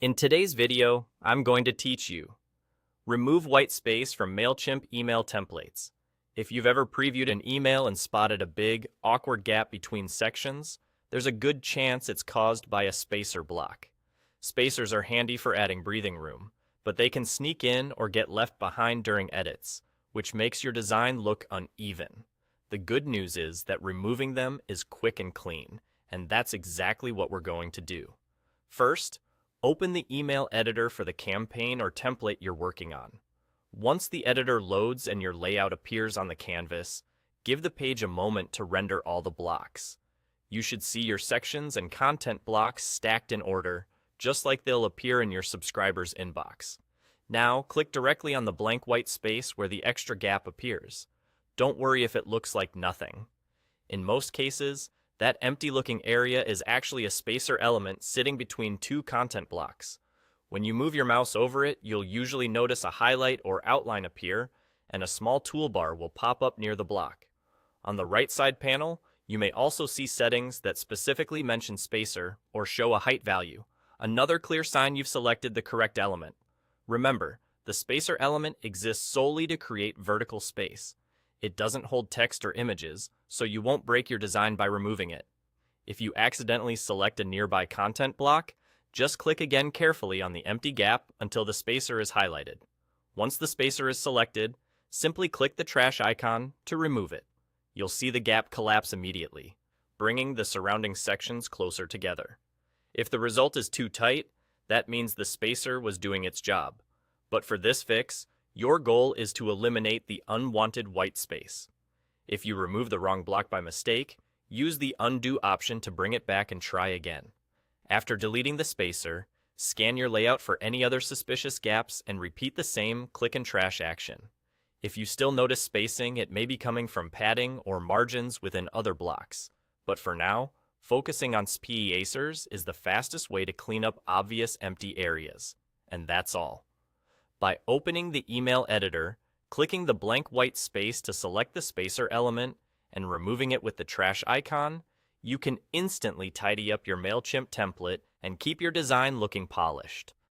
In today's video, I'm going to teach you remove white space from Mailchimp email templates. If you've ever previewed an email and spotted a big, awkward gap between sections, there's a good chance it's caused by a spacer block. Spacers are handy for adding breathing room, but they can sneak in or get left behind during edits, which makes your design look uneven. The good news is that removing them is quick and clean, and that's exactly what we're going to do. First, open the email editor for the campaign or template you're working on. Once the editor loads and your layout appears on the canvas, give the page a moment to render all the blocks. You should see your sections and content blocks stacked in order, just like they'll appear in your subscriber's inbox. Now, click directly on the blank white space where the extra gap appears. Don't worry if it looks like nothing. In most cases, that empty-looking area is actually a spacer element sitting between two content blocks. When you move your mouse over it, you'll usually notice a highlight or outline appear, and a small toolbar will pop up near the block. On the right side panel, you may also see settings that specifically mention spacer or show a height value, another clear sign you've selected the correct element. Remember, the spacer element exists solely to create vertical space. It doesn't hold text or images, so you won't break your design by removing it. If you accidentally select a nearby content block, just click again carefully on the empty gap until the spacer is highlighted. Once the spacer is selected, simply click the trash icon to remove it. You'll see the gap collapse immediately, bringing the surrounding sections closer together. If the result is too tight, that means the spacer was doing its job. But for this fix, your goal is to eliminate the unwanted white space. If you remove the wrong block by mistake, use the undo option to bring it back and try again. After deleting the spacer, scan your layout for any other suspicious gaps and repeat the same click and trash action. If you still notice spacing, it may be coming from padding or margins within other blocks. But for now, focusing on spacers is the fastest way to clean up obvious empty areas. And that's all. By opening the email editor, clicking the blank white space to select the spacer element, and removing it with the trash icon, you can instantly tidy up your Mailchimp template and keep your design looking polished.